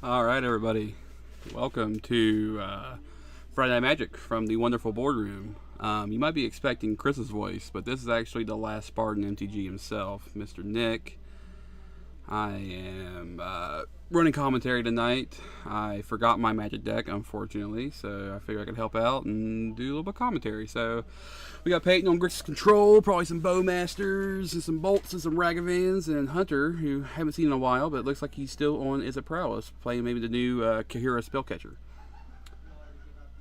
All right, everybody. Welcome to Friday Night Magic from the wonderful boardroom. You might be expecting Chris's voice, but this is actually the last Spartan MTG himself, Mr. Nick. I am running commentary tonight. I forgot my magic deck, unfortunately, so I figured I could help out and do a little bit of commentary. So we got Peyton on Grixis Control, probably some Bowmasters and some Bolts and some Ragavans, and Hunter, who I haven't seen in a while, but it looks like he's still on Izzet Prowess, playing maybe the new Kahira Spellcatcher.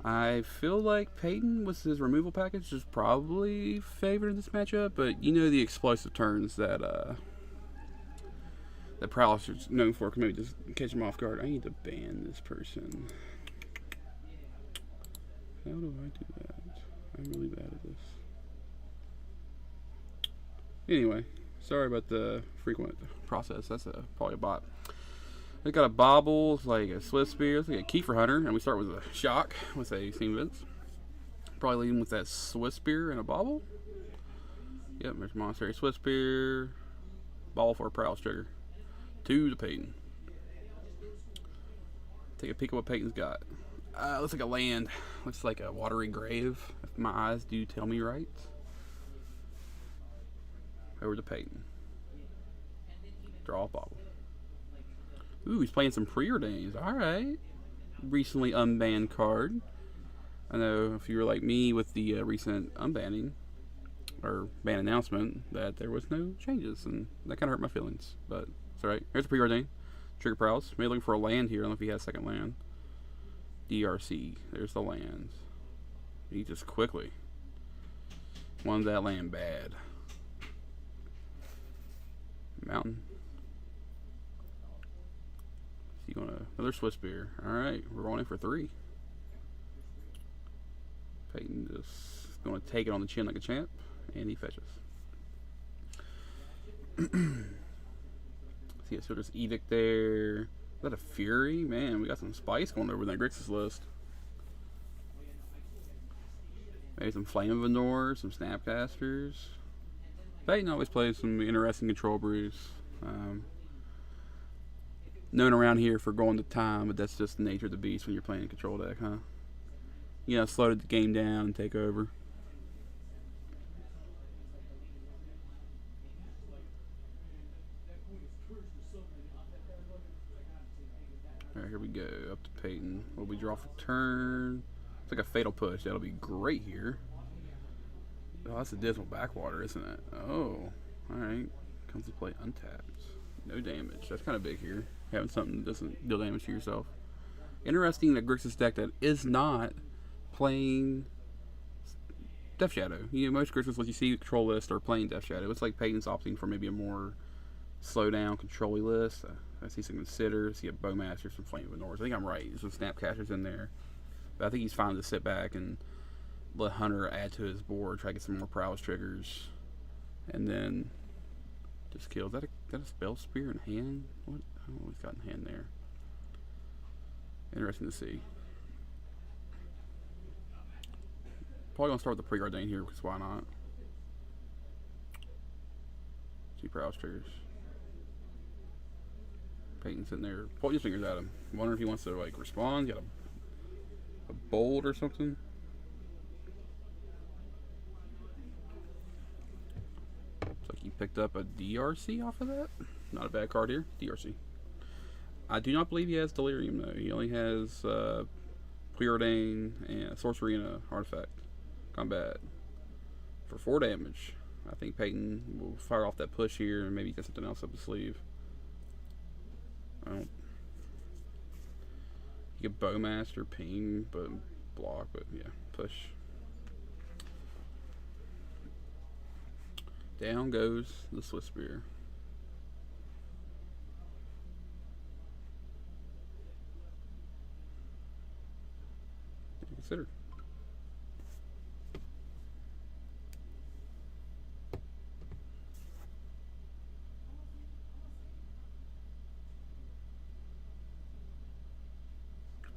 I feel like Peyton with his removal package is probably favored in this matchup, but you know the explosive turns that Prowess is known for. Can maybe just catch him off guard. I need to ban this person. How do I do that? I'm really bad at this. Anyway, sorry about the frequent process. That's probably a bot. They got a Bobble, it's like a Swift Spear, it's like a Kiefer Hunter, and we start with a Shock with a Steam Vince. Probably leading with that Swift Spear and a Bobble. Yep, there's Monastery Swift Spear, Bobble for a Prowess trigger. To the Peyton. Take a peek at what Peyton's got. Looks like a land. Looks like a watery grave, if my eyes do tell me right. Over to Peyton. Draw a Bobble. Ooh, he's playing some preordains. Alright. Recently unbanned card. I know if you were like me with the recent unbanning or ban announcement that there was no changes, and that kind of hurt my feelings. But it's alright. Here's a preordain. Trigger Prowess. Maybe looking for a land here. I don't know if he has second land. DRC. There's the lands. He just quickly wanted that land bad. Mountain. Is he gonna another Swiss Spear? Alright, we're rolling for 3. Peyton just gonna take it on the chin like a champ, and he fetches. See, so there's Edict there. Is that a Fury? Man, we got some spice going over that Grixis list. Maybe some Flame of Venor, some Snapcasters. Peyton always plays some interesting control brews. Known around here for going to time, but that's just the nature of the beast when you're playing a control deck, huh? You know, slow the game down and take over. Alright, here we go. Up to Peyton. What we draw for turn? It's like a fatal push. That'll be great here. Oh, that's a dismal backwater, isn't it? Oh, alright. Comes to play untapped. No damage. That's kind of big here. Having something that doesn't deal damage to yourself. Interesting that Grixis deck that is not playing Death Shadow. You know, most Grixis, what you see control list are playing Death Shadow. It's like Peyton's opting for maybe a more slow down control list. I see some Consider, see a Bowmaster, some Flame of Venor. I think I'm right. There's some Snapcasters in there. But I think he's fine to sit back and let Hunter add to his board, try to get some more Prowess triggers, and then just kill. Is that a Spell Spear in hand? What? I don't know what he's got in hand there. Interesting to see. Probably gonna start with the preordain here because why not? 2 Prowess triggers. Peyton sitting there, point his fingers at him. Wonder if he wants to like respond. Got a bolt or something. Looks like he picked up a DRC off of that. Not a bad card here. DRC. I do not believe he has Delirium though. He only has Preordain and Sorcery and an Artifact. Combat. For 4 damage. I think Peyton will fire off that push here and maybe get something else up his sleeve. I don't. You get Bowmaster, ping, but block, but yeah, push. Down goes the Swift Spear. Consider.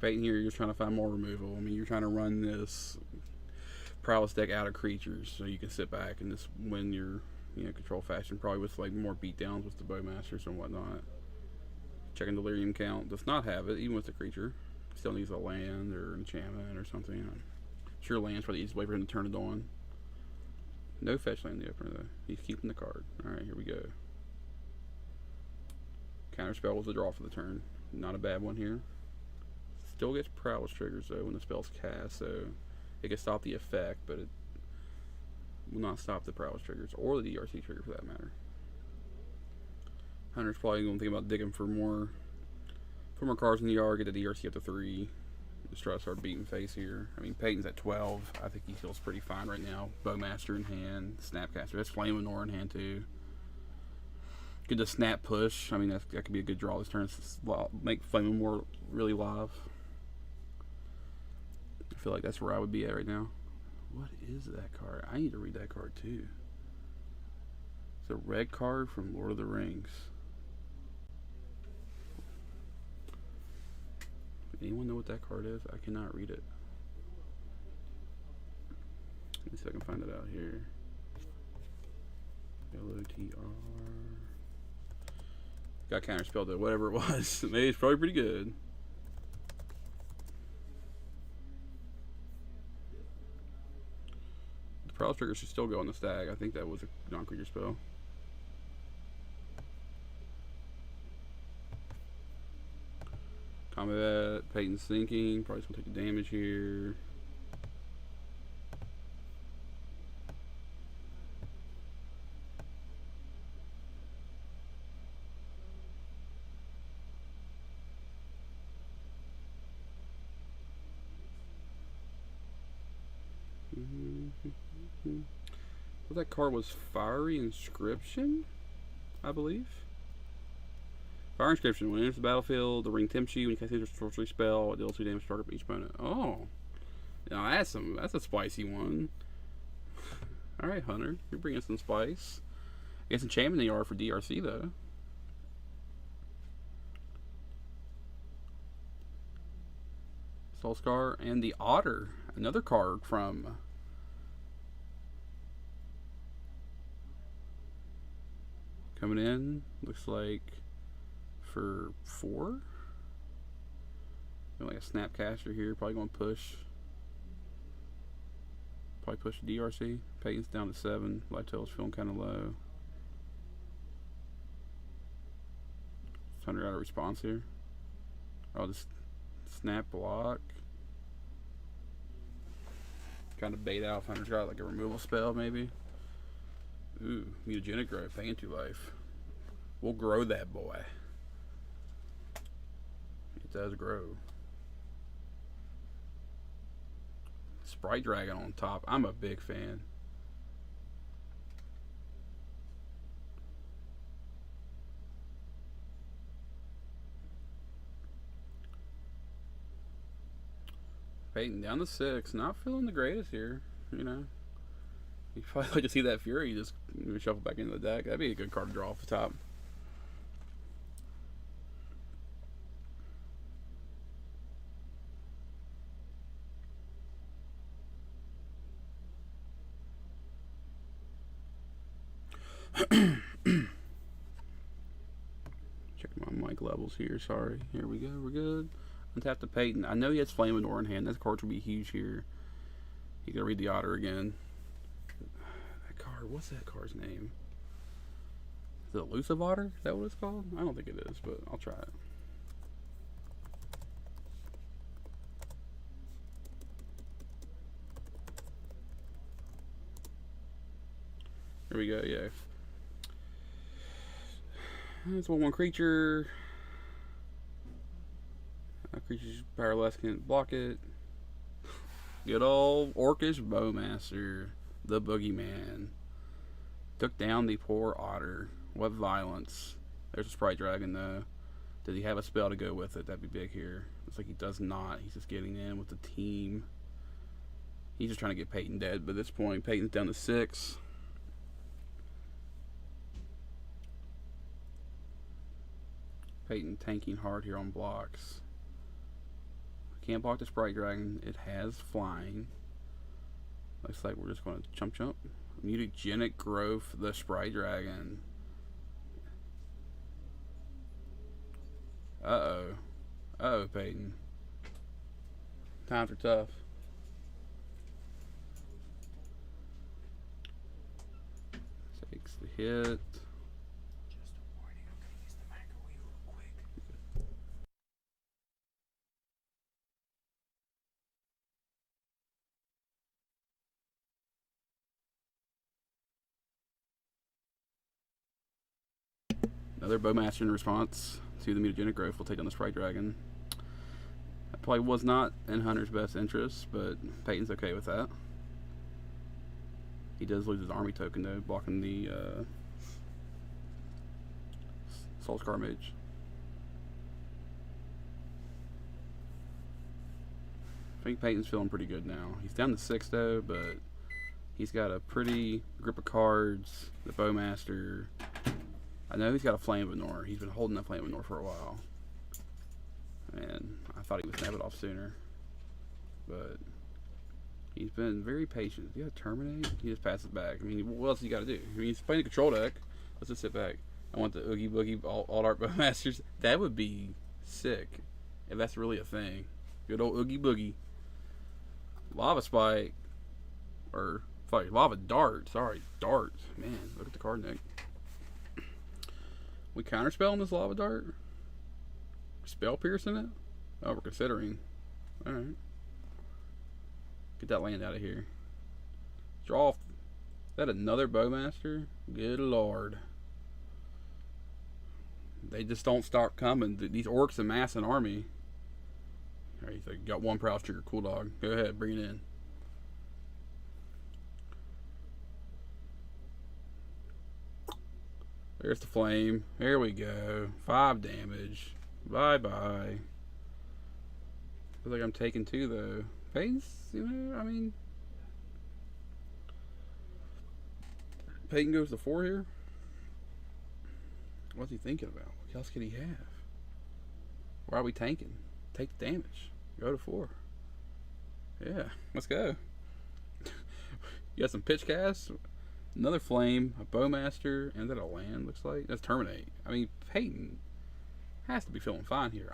Peyton here, you're trying to find more removal. I mean, you're trying to run this Prowess deck out of creatures so you can sit back and just win your control fashion, probably with like more beatdowns with the Bowmasters and whatnot. Checking delirium count. Does not have it, even with the creature. Still needs a land or an enchantment or something. I'm sure land's probably the easiest way for him to turn it on. No fetch land in the opener though. He's keeping the card. Alright, here we go. Counterspell was a draw for the turn. Not a bad one here. Still gets Prowess triggers though when the spell's cast, so it can stop the effect, but it will not stop the Prowess triggers or the DRC trigger for that matter. Hunter's probably going to think about digging for more cards in the yard, get the DRC up to 3. Just try to start beating face here. I mean, Peyton's at 12. I think he feels pretty fine right now. Bowmaster in hand, Snapcaster. That's Flame Lenore in hand too. Get the snap push. I mean, that could be a good draw this turn. Make Flame Lenore really live. I feel like that's where I would be at right now. What is that card? I need to read that card too. It's a red card from Lord of the Rings. Anyone know what that card is? I cannot read it. Let me see if I can find it out here. LOTR. Got counterspelled it, whatever it was. Maybe it's probably pretty good. The Prowess trigger should still go on the stag. I think that was a non-creature spell. Combat, Peyton's thinking, probably just gonna take the damage here. Well, that card was Fiery Inscription, I believe. Fire Inscription. When it enters the battlefield, the ring tempts you. When you cast a sorcery spell, it deals 2 damage to target each opponent. Oh, now that's a spicy one. All right, Hunter, you're bringing some spice. I guess enchantment they are for DRC though. Soulscar and the Otter, another card from. Coming in, looks like. For 4. Like a Snapcaster here, probably going to push. Probably push the DRC. Peyton's down to 7. Lighttail's feeling kind of low. Thunder got a response here. I'll just snap block. Kind of bait out if Hunter's got like a removal spell maybe. Ooh, mutagenic growth, paying 2 life. We'll grow that boy. Does grow. Sprite Dragon on top. I'm a big fan. Peyton down to 6. Not feeling the greatest here. You know, you probably like to see that Fury just shuffle back into the deck. That'd be a good card to draw off the top. Check my mic levels here. Sorry. Here we go. We're good. Untap the Peyton. I know he has Flame Lenore in hand. That card will be huge here. You gotta read the Otter again. That card. What's that card's name? Is it Elusive Otter? Is that what it's called? I don't think it is, but I'll try it. Here we go. Yeah. It's 1/1 creature. Creature's powerless, can't block it. Good old Orcish Bowmaster, the Boogeyman. Took down the poor Otter. What violence. There's a Sprite Dragon though. Does he have a spell to go with it? That'd be big here. Looks like he does not. He's just getting in with the team. He's just trying to get Peyton dead, but at this point, Peyton's down to 6. Peyton tanking hard here on blocks. Can't block the Sprite Dragon. It has flying. Looks like we're just going to chump. Mutagenic growth, the Sprite Dragon. Uh-oh. Uh-oh, Peyton. Times are tough. Takes the hit. Another Bowmaster in response to the mutagenic growth will take down the Sprite Dragon. That probably was not in Hunter's best interest, but Peyton's okay with that. He does lose his army token though, blocking the Soul Scar Mage. I think Peyton's feeling pretty good now. He's down to 6 though, but he's got a pretty grip of cards. The Bowmaster. I know he's got a Flame Venor. He's been holding that Flame Venor for a while. And I thought he would snap it off sooner. But he's been very patient. You gotta terminate? He just passes back. I mean, what else you gotta do? I mean, he's playing a control deck. Let's just sit back. I want the Oogie Boogie Alt Art Bowmasters. That would be sick. If that's really a thing. Good old Oogie Boogie. Lava Spike. Or, sorry, Lava Dart. Sorry, Dart. Man, look at the card deck. We counterspell on this Lava Dart? Spell Pierce in it? Oh, we're considering. Alright. Get that land out of here. Draw. Is that another Bowmaster? Good lord. They just don't stop coming. These orcs amass an army. Alright, so you got one Prowess trigger. Cool dog. Go ahead, bring it in. There's the flame. There we go. 5 damage. Bye-bye. Feels like I'm taking 2, though. Peyton's, you know, I mean... Peyton goes to 4 here? What's he thinking about? What else could he have? Why are we tanking? Take the damage. Go to 4. Yeah, let's go. You got some pitch casts? Another flame, a Bowmaster, and then a land, looks like. That's terminate. I mean, Peyton has to be feeling fine here.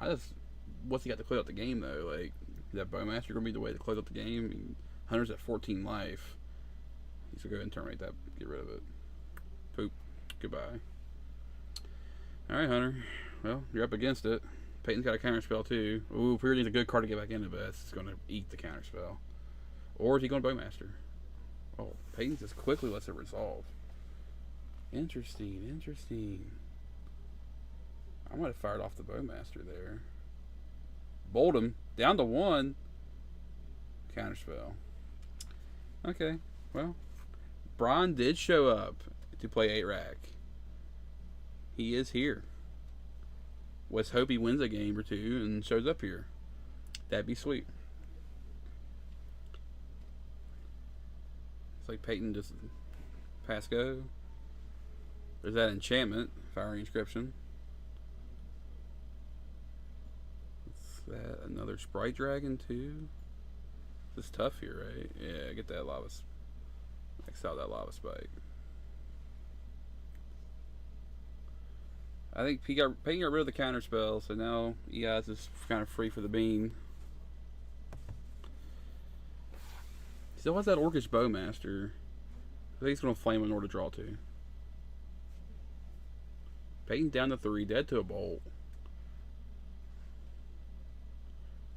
What's he got to close out the game, though? Like, is that Bowmaster going to be the way to close out the game? I mean, Hunter's at 14 life. He's going to go ahead and terminate that, get rid of it. Poop. Goodbye. Alright, Hunter. Well, you're up against it. Peyton's got a counterspell, too. Ooh, Pure needs a good card to get back into, but it's going to eat the counterspell. Or is he going to Bowmaster? Oh, Peyton just quickly lets it resolve. Interesting, interesting. I might have fired off the Bowmaster there. Bolt him. Down to 1. Counterspell. Okay, well. Brian did show up to play 8-rack. He is here. Let's hope he wins a game or 2 and shows up here. That'd be sweet. It's like Peyton just pass go. There's that enchantment, Fiery Inscription. Is that another Sprite Dragon too? This is tough here, right? Yeah, get that lava. X out that Lava Spike. I think Peyton got rid of the counter spell, so now EI's is kind of free for the bean. Still has that Orcish Bowmaster. I think he's going to flame in order to draw 2. Peyton down to 3, dead to a bolt.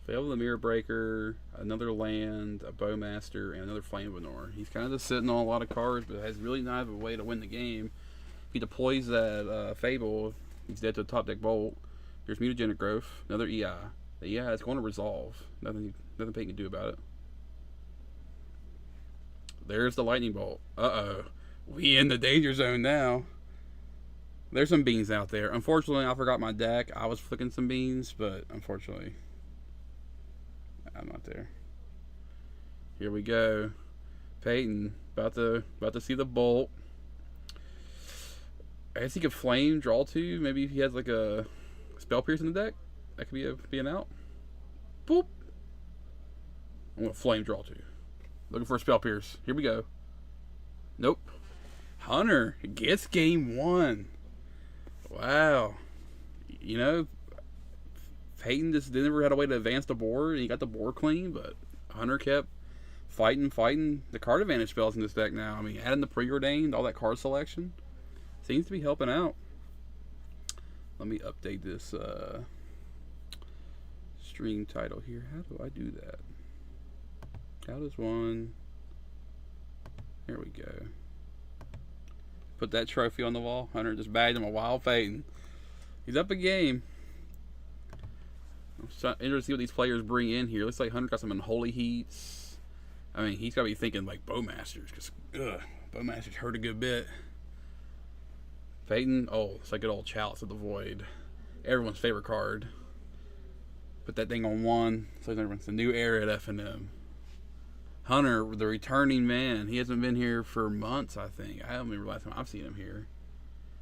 Failed the Mirror Breaker, another land, a Bowmaster, and another Flame Venor. He's kind of just sitting on a lot of cards, but has really not a way to win the game. If he deploys that Fable, he's dead to a top deck bolt. Here's Mutagenic Growth, another EI. The EI is going to resolve. Nothing Peyton can do about it. There's the Lightning Bolt. Uh-oh. We in the danger zone now. There's some beans out there. Unfortunately, I forgot my deck. I was flicking some beans, but unfortunately, I'm not there. Here we go. Peyton, about to see the bolt. I guess he could flame, draw 2. Maybe if he has like a Spell Pierce in the deck, that could be an out. Boop. I'm gonna flame, draw 2. Looking for a Spell Pierce. Here we go. Nope. Hunter gets game 1. Wow. You know, Peyton just never had a way to advance the board, and he got the board clean, but Hunter kept fighting. The card advantage spells in this deck now. I mean, adding the preordained, all that card selection, seems to be helping out. Let me update this stream title here. How do I do that? How does one... There we go. Put that trophy on the wall. Hunter just bagged him a wild Peyton. He's up a game. I'm interested to see what these players bring in here. Looks like Hunter got some unholy heats. I mean, he's got to be thinking like Bowmasters, because Bowmasters hurt a good bit. Peyton, oh, it's like good old Chalice of the Void. Everyone's favorite card. Put that thing on one. So it's a new era at FNM. Hunter, the returning man. He hasn't been here for months, I think. I don't remember the last time I've seen him here.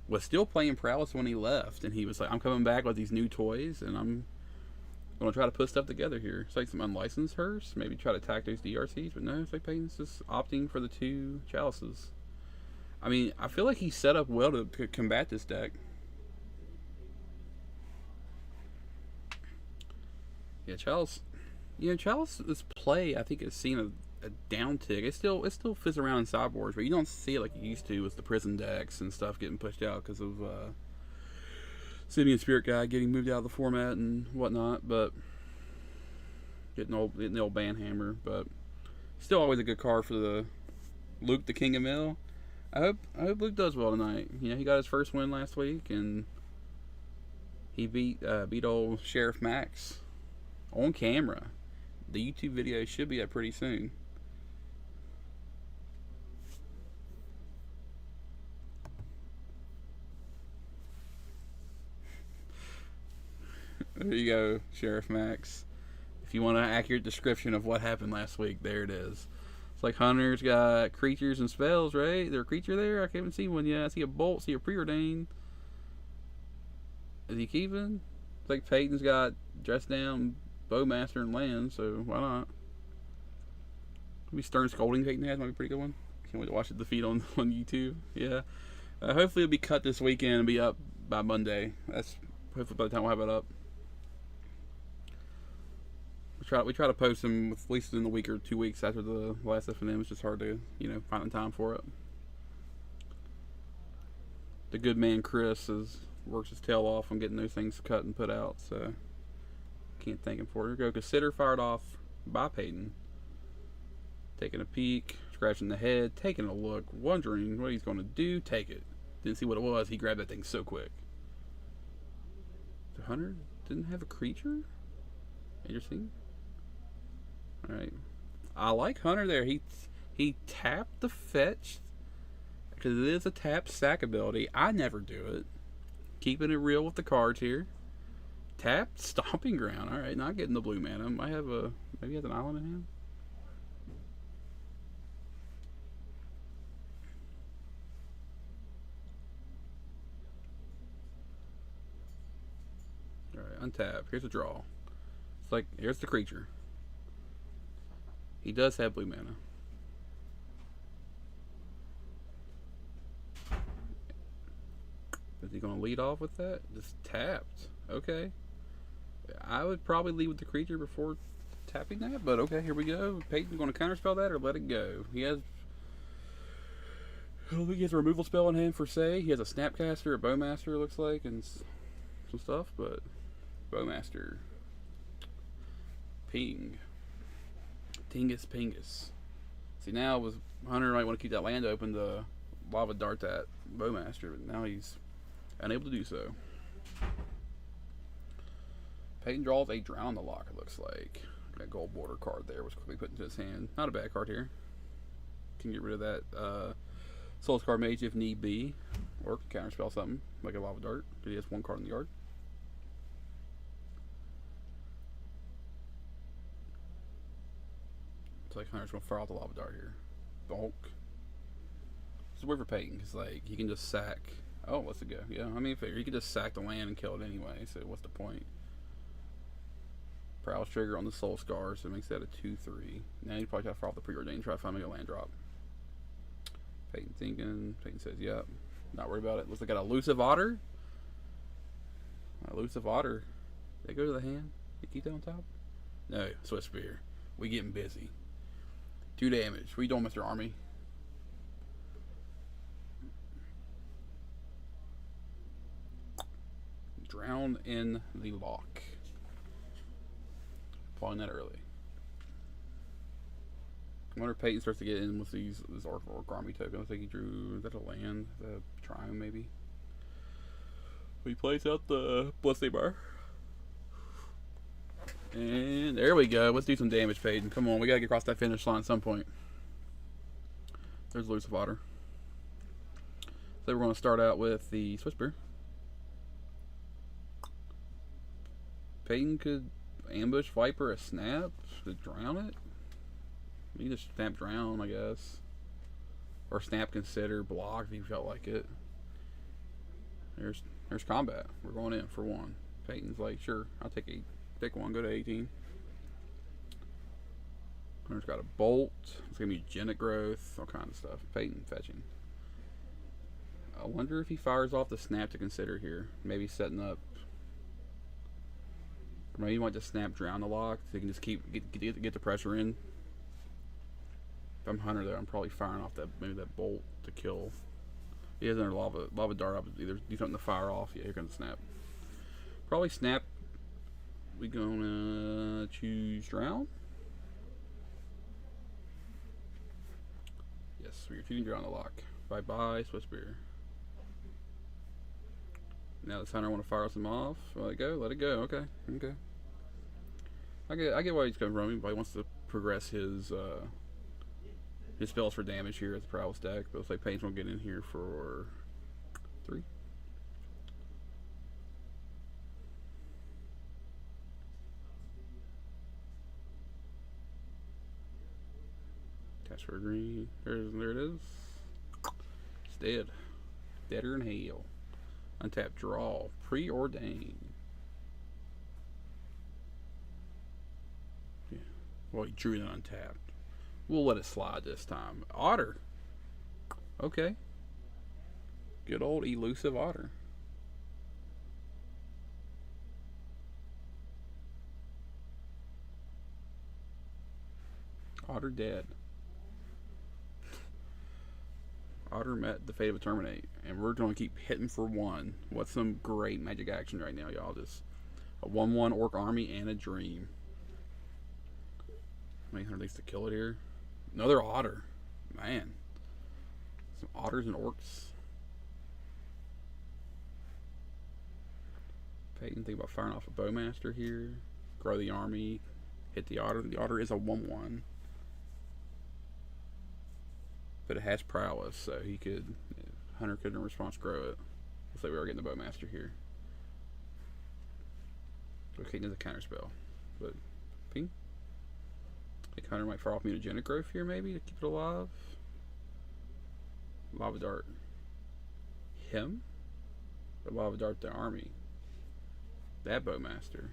Was still playing Prowess when he left, and he was like, I'm coming back with these new toys, and I'm going to try to put stuff together here. It's like some unlicensed hearse. Maybe try to attack those DRCs, but no, it's like Peyton's just opting for the 2 Chalices. I mean, I feel like he's set up well to combat this deck. Yeah, Chalice. You know, Chalice's play, I think, has seen a downtick. It still fits around in sideboards, but you don't see it like you used to with the prison decks and stuff getting pushed out because of Simeon Spirit Guide getting moved out of the format and whatnot. But getting the old Banhammer, but still always a good card for the Luke, the King of Mill. I hope Luke does well tonight. You know, he got his first win last week, and he beat old Sheriff Max on camera. The YouTube video should be up pretty soon. There you go, Sheriff Max. If you want an accurate description of what happened last week, there it is. It's like Hunter's got creatures and spells, right? Is there a creature there? I haven't seen one yet. I see a bolt, see a preordained. Is he keeping? It's like Peyton's got dressed down Bowmaster and land, so why not? Maybe Stern Scolding Peyton has might be a pretty good one. Can't wait to watch it the feed on YouTube. Yeah. Hopefully it'll be cut this weekend and be up by Monday. That's hopefully by the time we'll have it up. We try to post them at least in a week or 2 weeks after the last FNM. It's just hard to, find the time for it. The good man Chris works his tail off on getting those things cut and put out, so can't thank him for it. Here we go. Consider fired off by Peyton. Taking a peek, scratching the head, taking a look, wondering what he's going to do. Take it. Didn't see what it was. He grabbed that thing so quick. The Hunter didn't have a creature? Interesting. Alright. I like Hunter there. He tapped the fetch, because it is a tap stack ability. I never do it. Keeping it real with the cards here. Tapped Stomping Ground. Alright, not getting the blue mana. Maybe he has an island in hand. Alright, untap. Here's a draw. It's like, here's the creature. He does have blue mana. Is he going to lead off with that? Just tapped. Okay. I would probably lead with the creature before tapping that, but okay, here we go. Peyton's going to counterspell that or let it go. I don't think he has a removal spell in hand for say. He has a Snapcaster, a Bowmaster, it looks like, and some stuff, but Bowmaster. Ping. Tingus Pingus. See, now with Hunter might want to keep that land open to lava dart that Bowmaster, but now he's unable to do so. Peyton draws a Drown the Lock, it looks like. That gold border card there was quickly put into his hand. Not a bad card here. Can get rid of that Soul Scar Mage if need be. Or counterspell something, like a lava dart. He has one card in the yard. It's like Hunter's going to fire out the lava dart here. Bonk. It's weird for Peyton, because like, he can just sack. Oh, what's it go? Yeah, I mean, figure he could just sack the land and kill it anyway, so what's the point? Prowess trigger on the Soul Scar, so it makes that a 2-3. Now you probably try to fire off the preordained and try to find me a land drop. Peyton thinking. Peyton says, yep. Not worried about it. Looks like got a Elusive Otter. Elusive Otter. Did that go to the hand? Did you keep that on top? No, Swift Spear. We getting busy. 2 damage. What you doing, Mr. Army? Drown in the lock. Applying that early. I wonder if Peyton starts to get in with this Orc Army token. I think he drew. Is that a land? The Triumph, maybe? He plays out the Bloodstained Bar. And there we go. Let's do some damage, Peyton. Come on, we gotta get across that finish line at some point. There's Elusive Otter. So we're gonna start out with the Swiftspear. Peyton could ambush Viper a snap to drown it. You can just snap drown, I guess. Or snap consider block if you felt like it. There's combat. We're going in for 1. Peyton's like, sure, I'll take 1, go to 18. Hunter's got a bolt. It's gonna be genetic growth, all kinds of stuff. Peyton fetching. I wonder if he fires off the snap to consider here. Maybe setting up. Or maybe he might just snap drown the lock so he can just get the pressure in. If I'm Hunter though, I'm probably firing off that bolt to kill. He has another lava dart up. Either do something to fire off. Yeah, you're gonna snap. Probably snap. We gonna choose drown. Yes, we're choosing drown the lock. Bye bye, Swiftspear. Now this Hunter want to fire some off. Let it go. Let it go. Okay. Okay. I get why he's coming from. He probably wants to progress his spells for damage here at the Prowess deck. But looks like Peyton's gonna get in here for 3. Cast for a green. There it is. It's dead. Deader than hell. Untap draw. Preordained. Yeah. Well, he drew it untapped. We'll let it slide this time. Otter. Okay. Good old elusive Otter. Otter dead. Otter met the fate of a Terminate. And we're going to keep hitting for 1. What's some great magic action right now, y'all? Just a 1/1 Orc Army and a Dream. 800 leaks to kill it here. Another Otter. Man. Some Otters and Orcs. Peyton, think about firing off a Bowmaster here. Grow the army. Hit the Otter. The Otter is a 1/1. But it has Prowess, so he could. Hunter could in response grow it. Looks like we are getting the Bowmaster here. Okay, does a counter spell. But ping. I think Hunter might fire off mutagenic growth here maybe to keep it alive. Lava dart. Him? Or lava dart the army? That Bowmaster.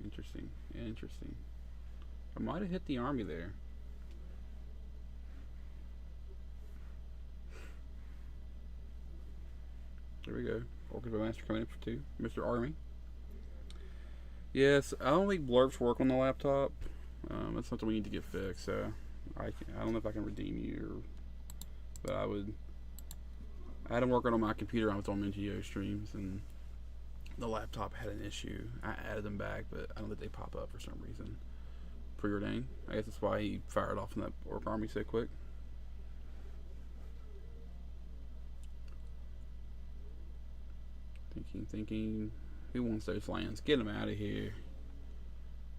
Interesting. Interesting. I might have hit the army there. There we go. Orchid Bowmaster coming in for 2. Mr. Army. Yes, I don't think blurps work on the laptop. That's something we need to get fixed. So I don't know if I can redeem you, but I would. I had them working on my computer. I was on MTO streams, and the laptop had an issue. I added them back, but I don't think they pop up for some reason. Preordained. I guess that's why he fired off in that Orc Army so quick. Thinking. Who wants those lands? Get them out of here.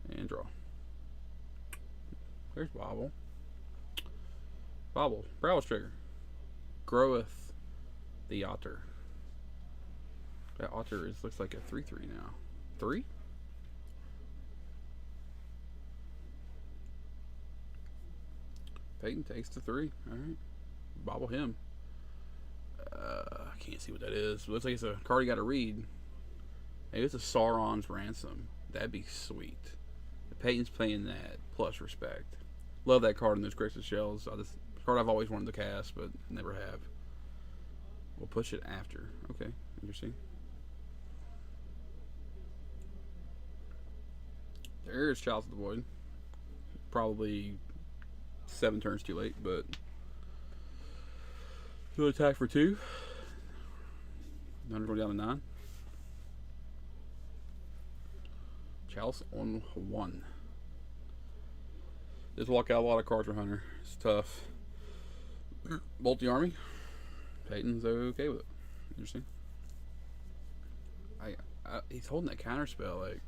And draw. There's Bobble. Bobble. Prowess trigger. Groweth the Otter. That Otter looks like a 3/3 now. 3? Peyton takes the 3. Alright. Bobble him. I can't see what that is. It looks like it's a card you gotta read. Maybe it's a Sauron's Ransom. That'd be sweet. The Peyton's playing that plus respect. Love that card in those Grixis shells. Card I've always wanted to cast, but never have. We'll push it after. Okay, interesting. There's Chalice of the Void. Probably 7 turns too late, but he'll attack for 2. 100 going down to 9. Chalice on 1. Just walk out a lot of cards for Hunter. It's tough. Bolt the army. Peyton's okay with it. Interesting. He's holding that counter spell. Like,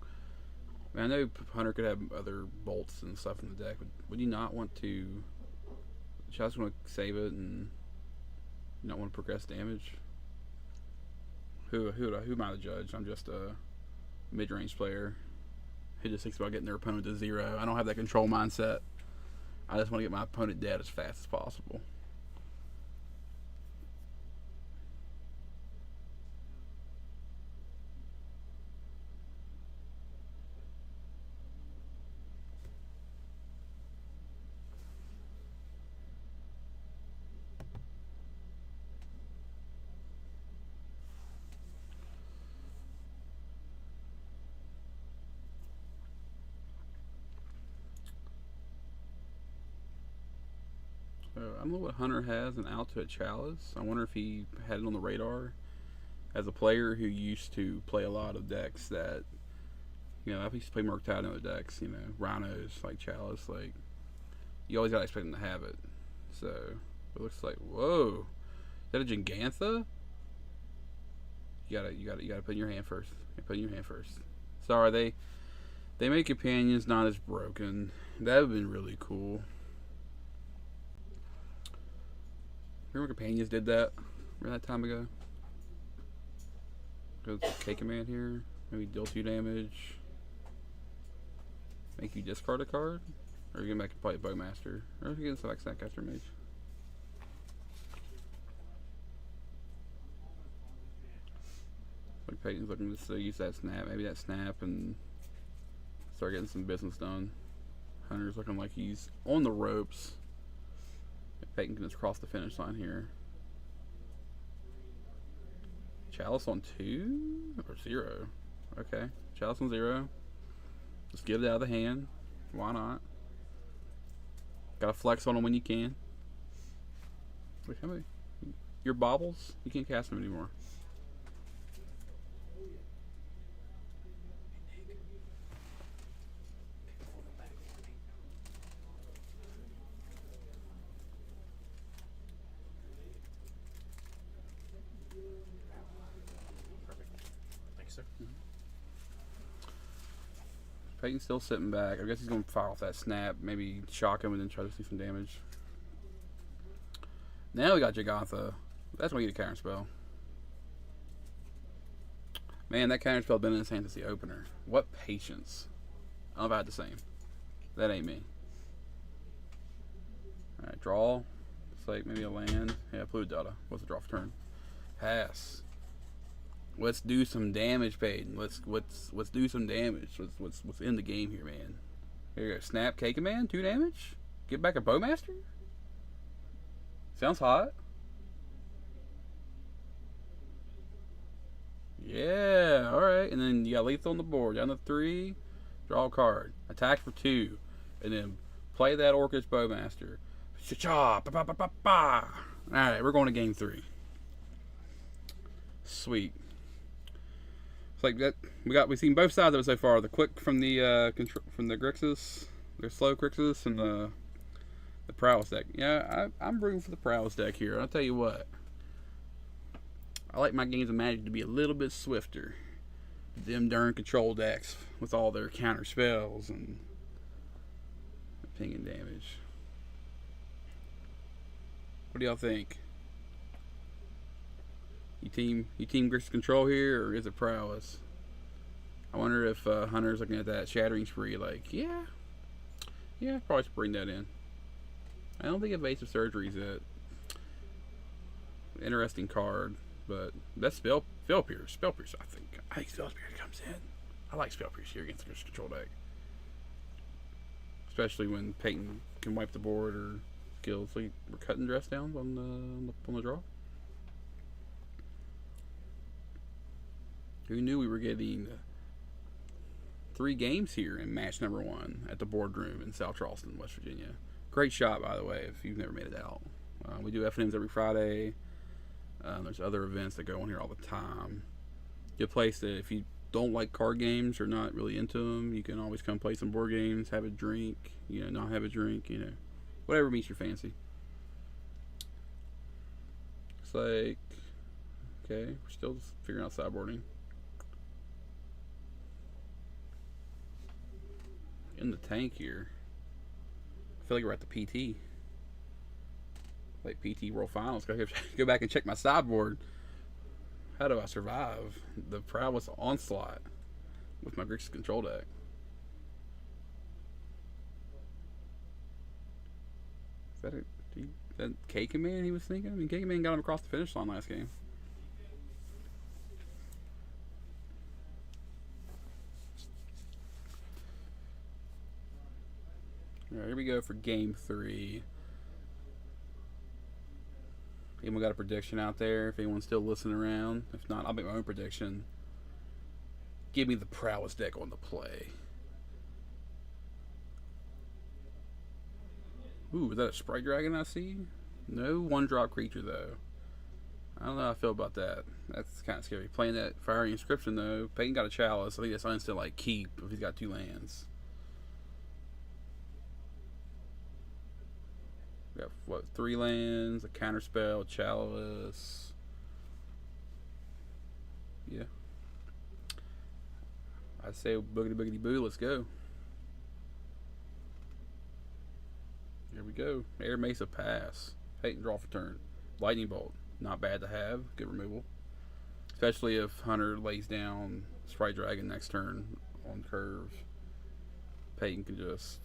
man, I know Hunter could have other bolts and stuff in the deck, but would you not want to? Just want to save it and not want to progress damage. Who am I to judge? I'm just a mid-range player who just thinks about getting their opponent to 0. I don't have that control mindset. I just want to get my opponent dead as fast as possible. I don't know what Hunter has an out to a Chalice. I wonder if he had it on the radar as a player who used to play a lot of decks that, you know, I used to play Murktide in other decks, you know, Rhinos, like Chalice, like, you always gotta expect them to have it. So, it looks like, whoa, is that a Gigantha? You gotta put in your hand first. Put in your hand first. Sorry, they make companions not as broken. That would have been really cool. Remember companions did that? Remember that time ago? Goes K command here. Maybe deal 2 damage. Make you discard a card? Or you get back and play Bowmaster. Or you get select Snapcaster Mage. Like Peyton's looking to still use that snap. Maybe that snap and start getting some business done. Hunter's looking like he's on the ropes. Peyton can just cross the finish line here. Chalice on 2 or 0? Okay, Chalice on 0. Just get it out of the hand. Why not? Gotta flex on them when you can. Wait, how many? Your baubles? You can't cast them anymore. Peyton's still sitting back. I guess he's going to fire off that snap, maybe shock him and then try to see some damage. Now we got Gigantha. That's when you get a counter spell. Man, that counter spell been in his hand since the opener. What patience. I don't know if I had the same. That ain't me. Alright, draw. It's like maybe a land. Yeah, Fluid Data. What's the draw for turn? Pass. Let's do some damage, Peyton. Let's do some damage. What's in the game here, man? Here you go. Snap K command, 2 damage. Get back a Bowmaster. Sounds hot. Yeah, all right. And then you got lethal on the board. Down to 3. Draw a card. Attack for 2, and then play that Orcish Bowmaster. Cha-cha! Ba-ba-ba-ba-ba! All right, we're going to game 3. Sweet. It's like that. We've seen both sides of it so far. The quick from the Grixis, their slow Grixis, and the Prowess deck. Yeah, I'm rooting for the Prowess deck here. I'll tell you what. I like my games of Magic to be a little bit swifter. Them darn control decks with all their counter spells and pinging damage. What do y'all think? You team Grixis control here, or is it Prowess? I wonder if Hunter's looking at that Shattering Spree like, yeah, probably should bring that in. I don't think Evasive Surgery is an interesting card, but that's Spell Pierce. I think Spell Pierce comes in. I like Spell Pierce here against the Grixis control deck, especially when Peyton can wipe the board or skills. Like we're cutting dress downs on the draw. Who knew we were getting 3 games here in match number 1 at the Boardroom in South Charleston, West Virginia. Great shot, by the way, if you've never made it out. We do FNMs every Friday. There's other events that go on here all the time. Good place that if you don't like card games or not really into them, you can always come play some board games, have a drink, not have a drink, whatever meets your fancy. Looks like, okay, we're still just figuring out sideboarding. In the tank here. I feel like we're at the PT. Like PT World Finals. Go back and check my sideboard. How do I survive the Prowess onslaught with my Grixis control deck? Is that K-Command he was thinking? I mean, K-Command got him across the finish line last game. Alright, here we go for game 3. Anyone got a prediction out there? If anyone's still listening around. If not, I'll make my own prediction. Give me the Prowess deck on the play. Ooh, is that a Sprite Dragon I see? No 1-drop creature, though. I don't know how I feel about that. That's kind of scary. Playing that Fiery Inscription, though. Peyton got a Chalice. I think that's instant, like, keep if he's got 2 lands. We got, what, 3 lands, a Counterspell, a Chalice. Yeah. I say boogity boogity boo, let's go. Here we go. Air Mesa pass. Peyton draw for turn. Lightning Bolt. Not bad to have. Good removal. Especially if Hunter lays down Sprite Dragon next turn on curve. Peyton can just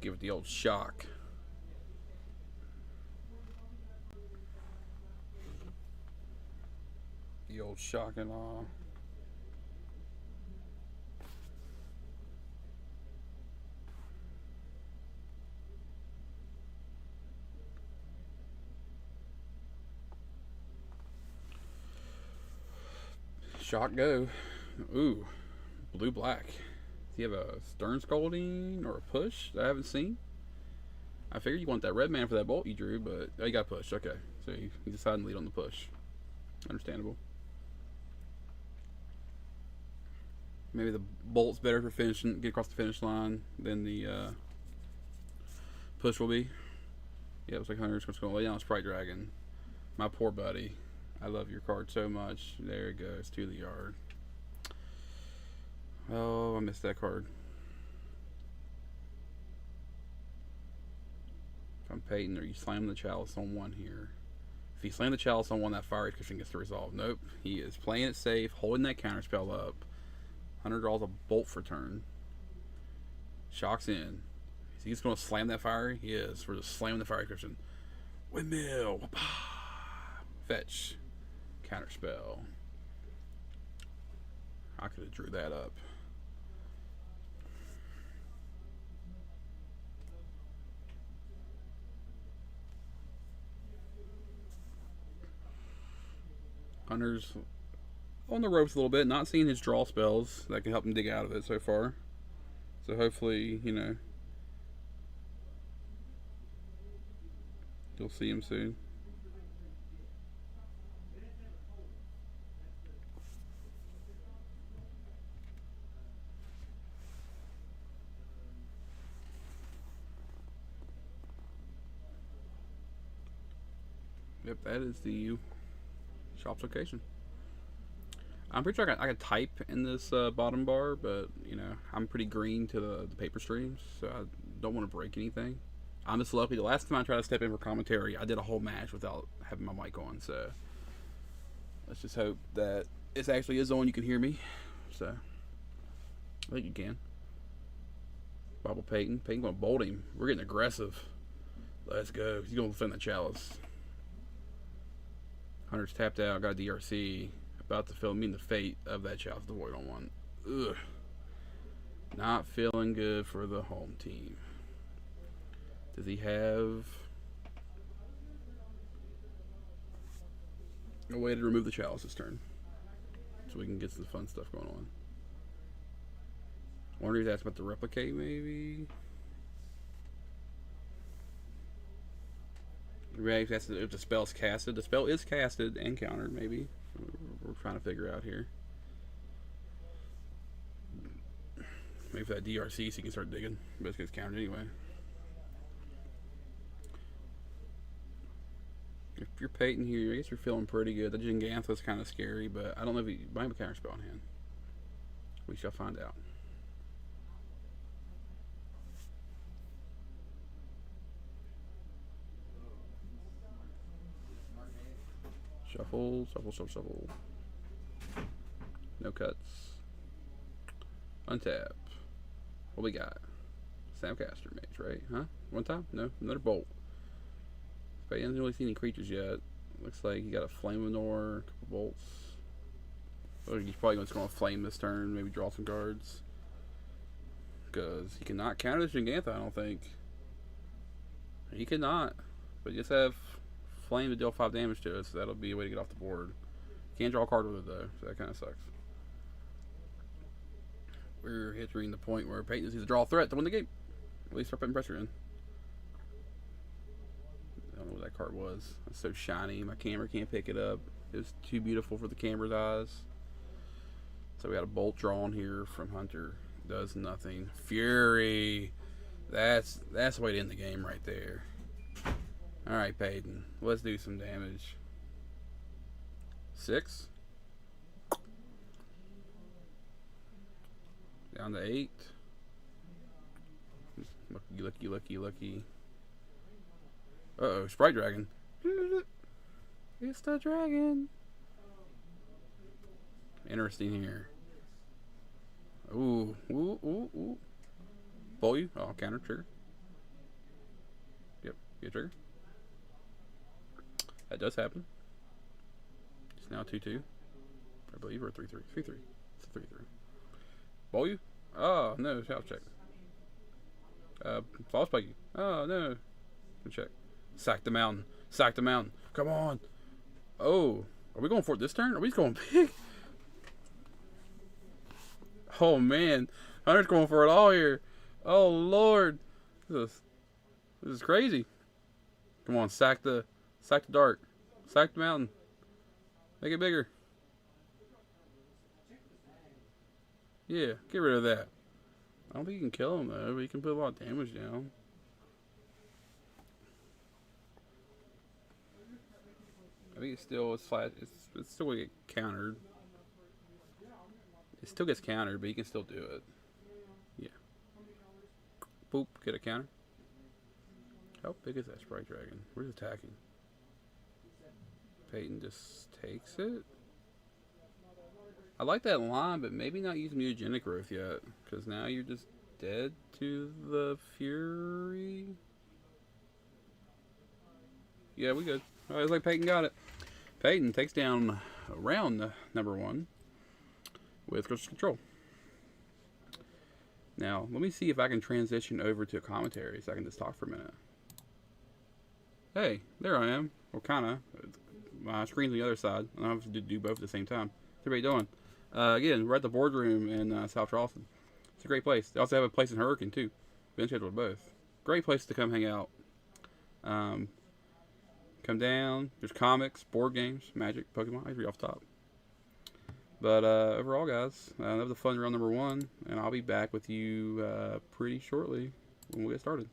give it the old shock. The old shock and awe. Shock go. Ooh, blue black. Does he have a Stern Scolding or a push that I haven't seen? I figured you want that red man for that bolt you drew, but oh, you got pushed. Okay, so he decided to lead on the push. Understandable. Maybe the bolt's better for finishing, get across the finish line than the push will be. Yeah, it looks like Hunter's just going to lay down a Sprite Dragon. My poor buddy. I love your card so much. There it goes to the yard. Oh, I missed that card. If I'm Peyton, are you slamming the Chalice on 1 here? If he slammed the Chalice on 1, that Fiery Inscription gets to resolve. Nope. He is playing it safe, holding that Counterspell up. Hunter draws a Bolt for turn. Shocks in. Is he just going to slam that Fiery? He is. We're just slamming the Fiery Inscription. Windmill. Fetch. Counterspell. I could have drew that up. Hunter's on the ropes a little bit, not seeing his draw spells that can help him dig out of it so far. So hopefully, you'll see him soon. Yep, that is the shop's location. I'm pretty sure I could type in this bottom bar, but I'm pretty green to the paper streams, so I don't want to break anything. I'm just lucky. The last time I tried to step in for commentary, I did a whole match without having my mic on, so let's just hope that it actually is on. You can hear me, so I think you can. Bobble Peyton. Peyton going to bolt him. We're getting aggressive. Let's go. He's going to defend the Chalice. Hunter's tapped out. Got a DRC. About to fill me in the fate of that Chalice the Void on 1. Ugh. Not feeling good for the home team. Does he have a way to remove the Chalice this turn? So we can get some fun stuff going on. Wonder if that's about to replicate, maybe. Maybe if the spell's casted. The spell is casted and countered, maybe. We're trying to figure out here. Maybe for that DRC so you can start digging. But it gets countered anyway. If you're Peyton here, I guess you're feeling pretty good. The Jingantha's kind of scary, but I don't know if he might have a counter spell in hand. We shall find out. Shuffle, shuffle, shuffle, shuffle. No cuts. Untap. What we got? Snapcaster Mage, right? Huh? One time? No. Another bolt. But he hasn't really seen any creatures yet. Looks like he got a Flame Manor, a couple bolts. He's probably going to flame this turn, maybe draw some cards. Because he cannot counter this Jingantha, I don't think. He cannot. But just have flame to deal 5 damage to it, so that'll be a way to get off the board. Can't draw a card with it though, so that kind of sucks. We're hitting the point where Peyton sees a draw threat to win the game. At least start putting pressure in. I don't know what that card was. It's so shiny, my camera can't pick it up. It was too beautiful for the camera's eyes. So we got a bolt drawn here from Hunter. Does nothing. Fury. That's the way to end the game right there. Alright, Peyton. Let's do some damage. 6. Down to 8. Lucky, lucky, lucky, lucky. Uh-oh, Sprite Dragon. It's the dragon. Interesting here. Ooh, ooh, ooh, ooh. Pull you? Oh, counter trigger. Yep, get trigger. That does happen. It's now 2-2. I believe, or 3-3. 3-3. It's a 3-3. Bowl you? Oh, no, house check. False spike you. Oh, no. Good check. Sack the mountain. Sack the mountain. Come on. Oh. Are we going for it this turn? Are we just going big? Oh, man. Hunter's going for it all here. Oh, Lord. This is crazy. Come on, sack the dart. Sack the mountain. Make it bigger. Yeah, get rid of that. I don't think you can kill him though, but you can put a lot of damage down. I think it's flat. It's still gonna get countered. It still gets countered, but you can still do it. Yeah. Boop, get a counter. How big is that Sprite Dragon? Where's it attacking? Peyton just takes it. I like that line, but maybe not use mutagenic growth yet, because now you're just dead to the Fury. Yeah, we good. All right, looks like Peyton got it. Peyton takes down round number 1 with Grixis control. Now, let me see if I can transition over to a commentary so I can just talk for a minute. Hey, there I am. Well, kind of. My screen's on the other side. I don't have to do both at the same time. What's everybody doing? Again, we're at the boardroom in South Charleston. It's a great place. They also have a place in Hurricane, too. Been scheduled both. Great place to come hang out. Come down. There's comics, board games, Magic, Pokemon. I read off the top. But overall, guys, that was a fun round number 1. And I'll be back with you pretty shortly when we get started.